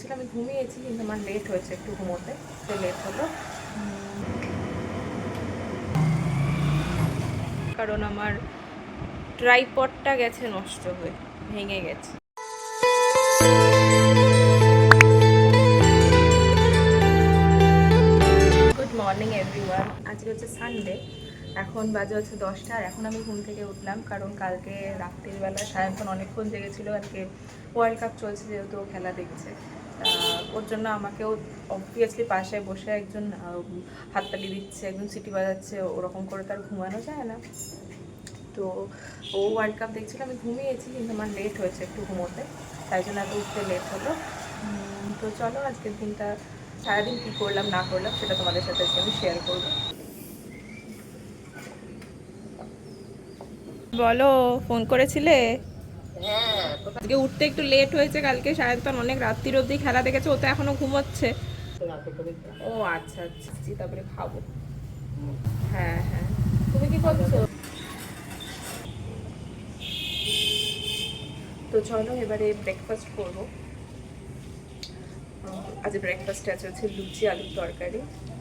দেখছিলাম, আমি ঘুমিয়েছি কিন্তু আমার লেট হয়েছে একটু ঘুমোতে, তো লেট হলো কারণ আমার ট্রাইপডটা গেছে নষ্ট হয়ে, ভেঙে গেছে। Good morning everyone. আজকে হচ্ছে সানডে, এখন বাজে হচ্ছে 10টা। আর এখন আমি ঘুম থেকে উঠলাম কারণ কালকে রাত্রিবেলা সায়ন্তন অনেকক্ষণ জেগেছিল। আজকে ওয়ার্ল্ড কাপ চলছে যেহেতু ও খেলা দেখছে, ওর জন্য আমাকেও অবভিয়াসলি পাশে বসে একজন হাততালি দিচ্ছে, একজন সিটি বাজাচ্ছে, ওরকম করে তার ঘুমানো যায় না। তো ও ওয়ার্ল্ড কাপ দেখছিল, আমি ঘুমিয়েছি কিন্তু আমার লেট হয়েছে একটু ঘুমোতে, তাই জন্য এত উঠতে লেট হলো। তো চলো আজকের দিনটা সারাদিন কী করলাম না করলাম সেটা তোমাদের সাথে আজকে আমি শেয়ার করবো। বলো, ফোন করেছিলে? আজকে উঠতে একটু লেট হয়েছে, কালকে সায়ন্তন অনেক রাত্রির অবধি খেলা দেখেছে, ও তো এখনো ঘুমোচ্ছে। ও আচ্ছা আচ্ছা, তারপরে খাবো। হ্যাঁ হ্যাঁ, তুমি কি করছো? তো চলো এবারে ব্রেকফাস্ট করবো। আজ ব্রেকফাস্টে আছে হচ্ছে লুচি, আলুর তরকারি।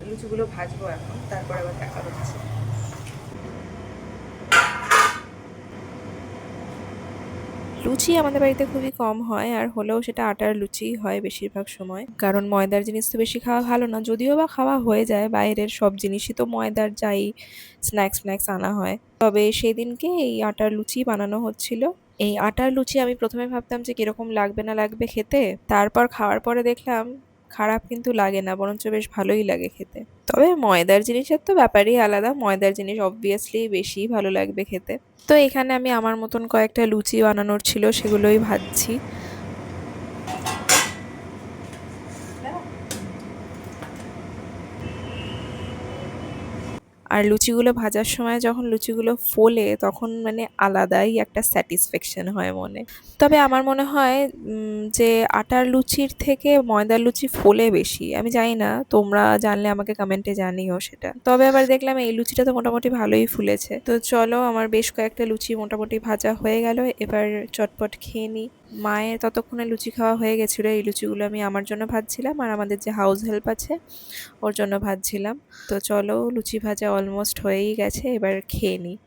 লুচিগুলো ভাজবো এখন, তারপর আবার দেখা হচ্ছে। লুচি আমাদের বাড়িতে খুবই কম হয়, আর হলেও সেটা আটার লুচিই হয় বেশিরভাগ সময়, কারণ ময়দার জিনিস তো বেশি খাওয়া ভালো না। যদিও বা খাওয়া হয়ে যায়, বাইরের সব জিনিসই তো ময়দার, যাই স্ন্যাক্স আনা হয়। তবে সেদিনকে এই আটার লুচি বানানো হচ্ছিল। এই আটার লুচি আমি প্রথমে ভাবতাম যে কিরকম লাগবে না লাগবে খেতে, তারপর খাওয়ার পরে দেখলাম খারাপ কিন্তু লাগে না, বরঞ্চ বেশ ভালোই লাগে খেতে। তবে ময়দার জিনিসের তো ব্যাপারই আলাদা, ময়দার জিনিস অবভিয়াসলি বেশি ভালো লাগবে খেতে। তো এখানে আমি আমার মতন কয়েকটা লুচি বানানোর ছিল, সেগুলোই ভাজছি। আর লুচিগুলো ভাজার সময় যখন লুচিগুলো ফোলে তখন মানে আলাদাই একটা স্যাটিসফ্যাকশন হয় মনে। তবে আমার মনে হয় যে আটার লুচির থেকে ময়দার লুচি ফোলে বেশি। আমি জানি না, তোমরা জানলে আমাকে কমেন্টে জানিও সেটা। তবে আবার দেখলাম এই লুচিটা তো মোটামুটি ভালোই ফুলেছে। তো চলো, আমার বেশ কয়েকটা লুচি মোটামুটি ভাজা হয়ে গেল, এবার চটপট খেয়ে নিই। মায়ের ততক্ষণে লুচি খাওয়া হয়ে গেছিলো, এই লুচিগুলো আমি আমার জন্য ভাজছিলাম আর আমাদের যে হাউস হেল্প আছে ওর জন্য ভাজছিলাম। তো চলো, লুচি ভাজা অলমোস্ট হয়েই গেছে, এবার খেয়ে নিই।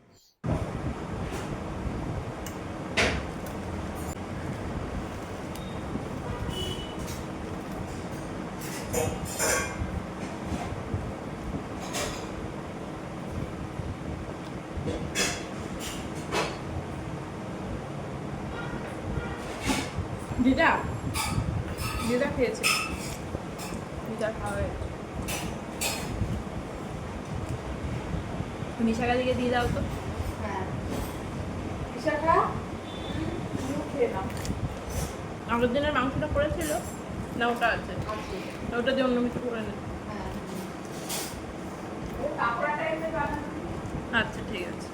দিদা, দিদা খেয়েছে, দিদা খাওয়া হয়েছে। মিশাকা দিকে দিয়ে দাও তো। হ্যাঁ, মিশাকা খেয়ে নাও। আগের দিনের মাংসটা করেছিল না, ওটা আছে, ওটা দিয়ে অন্য কিছু করে নেই। আচ্ছা ঠিক আছে।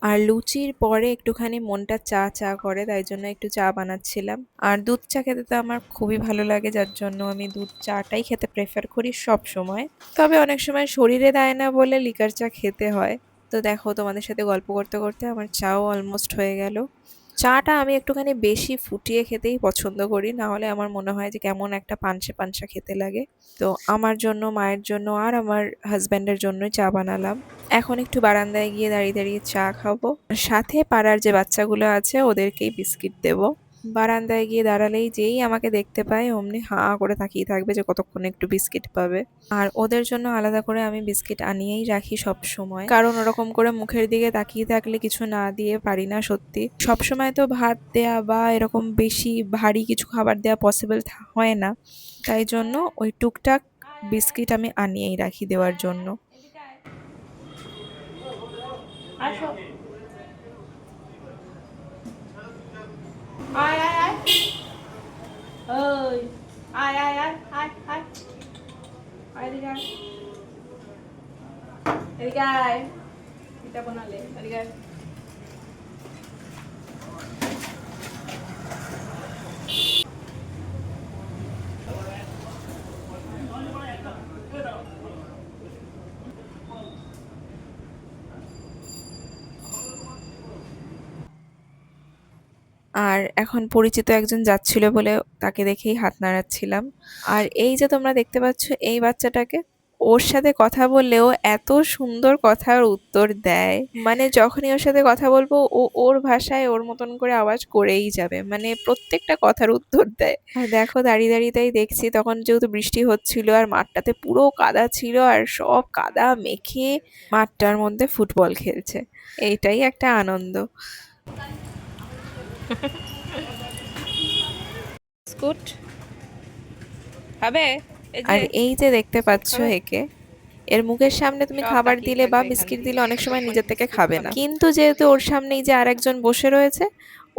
আর লুচির পরে একটুখানি মনটা চা চা করে, তাই জন্য একটু চা বানাচ্ছিলাম। আর দুধ চা খেতে তো আমার খুবই ভালো লাগে, যার জন্য আমি দুধ চাটাই খেতে প্রেফার করি সব সময়। তবে অনেক সময় শরীরে দেয় না বলে লিকার চা খেতে হয়। তো দেখো, তোমাদের সাথে গল্প করতে করতে আমার চাও অলমোস্ট হয়ে গেল। চাটা আমি একটুখানি বেশি ফুটিয়ে খেতেই পছন্দ করি, না হলে আমার মনে হয় যে কেমন একটা পানসে পানসা খেতে লাগে। তো আমার জন্য, মায়ের জন্য আর আমার হাজব্যান্ডের জন্যই চা বানালাম। এখন একটু বারান্দায় গিয়ে দাঁড়িয়ে দাঁড়িয়ে চা খাবো, সাথে পাড়ার যে বাচ্চাগুলো আছে ওদেরকেই বিস্কিট দেবো। বারান্দায় গিয়ে দাঁড়ালেই যেই আমাকে দেখতে পায় অমনি হাঁ করে তাকিয়ে থাকবে যে কতক্ষণ একটু বিস্কিট পাবে। আর ওদের জন্য আলাদা করে আমি বিস্কিট আনিয়েই রাখি সব সময়, কারণ ওরকম করে মুখের দিকে তাকিয়ে থাকলে কিছু না দিয়ে পারি না সত্যি। সব সময় তো ভাত দেয়া বা এরকম বেশি ভারী কিছু খাবার দেয়া পসিবল হয় না, তাই জন্য ওই টুকটাক বিস্কিট আমি আনিয়েই রাখি দেওয়ার জন্য। আসো, আয় আয় আয়, ওই আয় আয় আয় আয় আয়, এদিকে আয়, এদিকে আয়, পিঠা বানালে, এদিকে আয়। আর এখন পরিচিত একজন যাচ্ছিল বলে তাকে দেখেই হাত নাড়াচ্ছিলাম। আর এই যে তোমরা দেখতে পাচ্ছ এই বাচ্চাটাকে, ওর সাথে কথা বললেও এত সুন্দর কথার উত্তর দেয়, মানে যখনই ওর সাথে কথা বলবো ও ওর ভাষায় ওর মতন করে আওয়াজ করেই যাবে, মানে প্রত্যেকটা কথার উত্তর দেয়। আর দেখো দাঁড়িয়ে দাঁড়িয়ে তাই দেখছি, তখন যেহেতু বৃষ্টি হচ্ছিল আর মাঠটাতে পুরো কাদা ছিল আর সব কাদা মেখে মাঠটার মধ্যে ফুটবল খেলছে, এইটাই একটা আনন্দ। বিস্কুট খাবে? আর এই যে দেখতে পাচ্ছ একে, এর মুখের সামনে তুমি খাবার দিলে বা বিস্কিট দিলে অনেক সময় নিজের থেকে খাবে না, কিন্তু যেহেতু ওর সামনেই যে আরেকজন বসে রয়েছে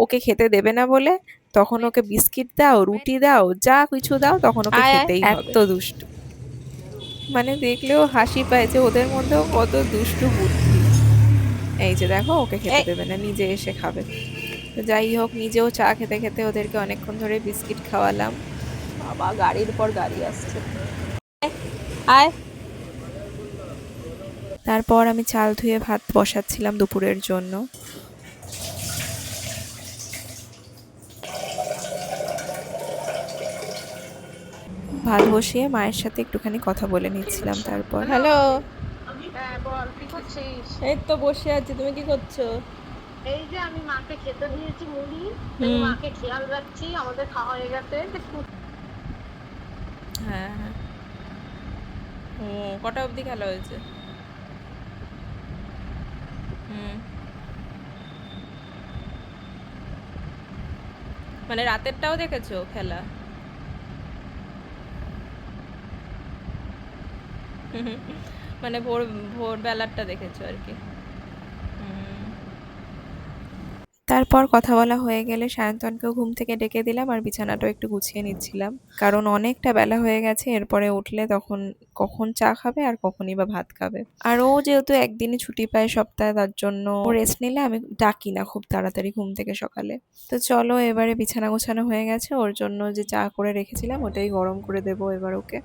ওকে খেতে দেবে না বলে তখন ওকে বিস্কিট দাও, রুটি দাও, যা কিছু দাও তখন ওকে খেতেই হবে। এত দুষ্টু, মানে দেখলেও হাসি পায় যে ওদের মধ্যেও কত দুষ্টু বুদ্ধি। এই যে দেখো ওকে খেতে দেবে না, নিজে এসে খাবে। তো যাই হোক, নিজেও চা খেতে খেতে ওদেরকে অনেকক্ষণ ধরে বিস্কিট খাওয়ালাম। বাবা গাড়ির পর গাড়ি আসছে। আয়। তারপর আমি চাল ধুয়ে ভাত বসাচ্ছিলাম দুপুরের জন্য। ভাত বসিয়ে মায়ের সাথে একটুখানি কথা বলে নিচ্ছিলাম। তারপর হ্যালো। হ্যাঁ বল, কি করছিস? এই তো বসে আছি, তুমি কি করছো? এই যে আমি মাকে খেতে দিয়েছি মুড়ি, মাকে খেয়াল রাখছি, আমাদের খাওয়া হয়ে গেছে। হ্যাঁ হ্যাঁ। ও কটা অবধি খেলা হয়েছে? হুম, মানে রাতেরটাও দেখেছো খেলা? মানে ভোরবেলারটা দেখেছো আর কি। তারপর কথা বলা হয়ে গেলে সায়ন্তনকেও ঘুম থেকে ডেকে দিলাম আর বিছানাটাও একটু গুছিয়ে নিচ্ছিলাম, কারণ অনেকটা বেলা হয়ে গেছে, এরপরে উঠলে তখন কখন চা খাবে আর কখনই বা ভাত খাবে। আর ও যেহেতু একদিনই ছুটি পায় সপ্তাহে, তার জন্য ও রেস্ট নিলে আমি ডাকি না খুব তাড়াতাড়ি ঘুম থেকে সকালে। তো চলো, এবারে বিছানা গোছানো হয়ে গেছে, ওর জন্য যে চা করে রেখেছিলাম ওটাই গরম করে দেবো এবার ওকে।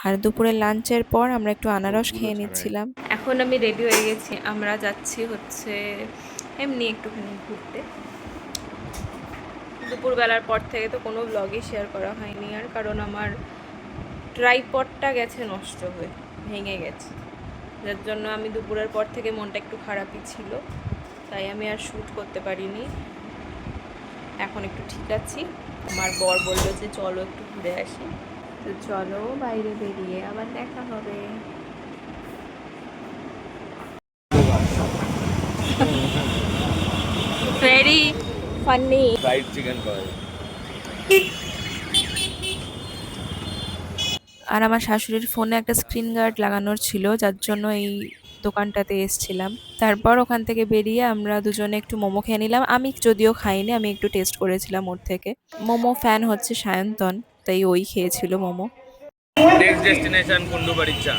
আর দুপুরের লাঞ্চের পর আমরা একটু আনারস খেয়ে নিচ্ছিলাম। এখন আমি রেডি হয়ে গেছি, আমরা যাচ্ছি হচ্ছে এমনি একটুখানি ঘুরতে। দুপুরবেলার পর থেকে তো কোনো ব্লগই শেয়ার করা হয়নি আর, কারণ আমার ট্রাইপডটা গেছে নষ্ট হয়ে, ভেঙে গেছে, যার জন্য আমি দুপুরের পর থেকে মনটা একটু খারাপই ছিল, তাই আমি আর শ্যুট করতে পারিনি। এখন একটু ঠিক আছি। আমার বর বললো যে চলো একটু ঘুরে আসি, তো চলো বাইরে বেরিয়ে আবার দেখা হবে। Very funny. ফ্রাইড চিকেন পাওয়া যায়। আর আমার শাশুড়ির ফোনে একটা স্ক্রিন গার্ড লাগানোর ছিল, যার জন্য এই দোকানটাতে এসছিলাম। তারপর ওখান থেকে বেরিয়ে আমরা দুজনে একটু মোমো খেয়ে নিলাম। আমি যদিও খাইনি, আমি একটু টেস্ট করেছিলাম ওর থেকে। মোমো ফ্যান হচ্ছে সায়ন্তন, তাই ওই খেয়েছিল মোমো। নেক্সট ডেস্টিনেশন কুন্ডুবাড়ির চা।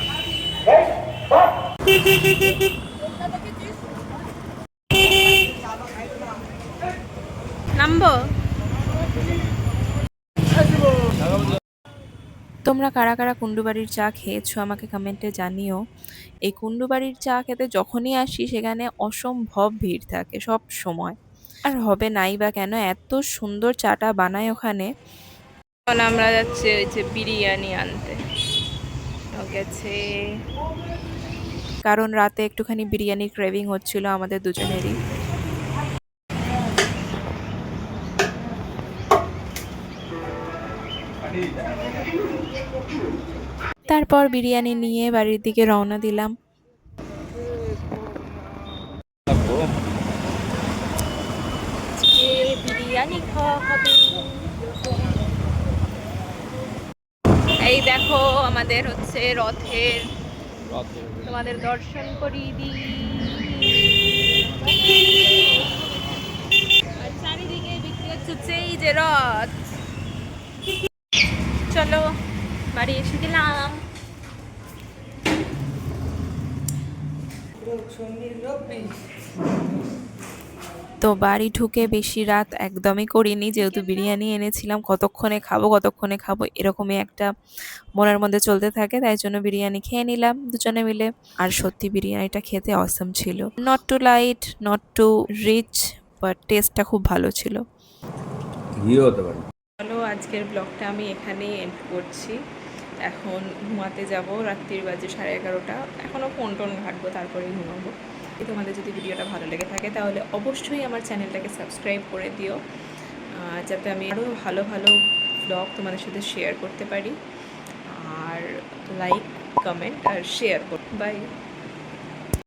নামবো? তোমরা কারা কারা কুন্ডুবাড়ির চা খেয়েছো আমাকে কমেন্টে জানিও। এই কুন্ডুবাড়ির চা খেতে যখনই আসি সেখানে অসম্ভব ভিড় থাকে সব সময়, আর হবে নাই বা কেন, এত সুন্দর চাটা বানায় ওখানে। এখন আমরা যাচ্ছি ওই যে বিরিয়ানি আনতে গেছে, কারণ রাতে একটুখানি বিরিয়ানির ক্রেভিং হচ্ছিল আমাদের দুজনেরই। তারপর বিরিয়ানি নিয়ে বাড়ির দিকে রওনা দিলাম। বিরিয়ানি খাওয়া হবে। এই দেখো আমাদের হচ্ছে রথের, তোমাদের দর্শন করিয়ে দিই। আর চারিদিকে বিক্রি হচ্ছে এই যে রথ। চলো বাড়ি এসে গেলাম। তো বাড়ি ঢুকে বেশি রাত একদমই করিনি, যেহেতু বিরিয়ানি এনেছিলাম, কতক্ষণে খাবো এরকমই একটা মনের মধ্যে চলতে থাকে, তাই জন্য বিরিয়ানি খেয়ে নিলাম দুজনে মিলে। আর সত্যি বিরিয়ানিটা খেতে অসম ছিল, not too light, not too rich, but টেস্টটা খুব ভালো ছিল। ঘিও হতে পারে। চলো আজকের ব্লগটা আমি এখানেই এন্ড করছি। এখন ঘুমাতে যাব, রাত্রির বাজে 11:30। এখনও ফোন টোন ঘাঁটবো, তারপরেই ঘুমাবো। তোমাদের যদি ভিডিওটা ভালো লেগে থাকে তাহলে অবশ্যই আমার চ্যানেলটাকে সাবস্ক্রাইব করে দিও, যাতে আমি আরও ভালো ভালো ব্লগ তোমাদের সাথে শেয়ার করতে পারি। আর লাইক, কমেন্ট আর শেয়ার করো। বাই।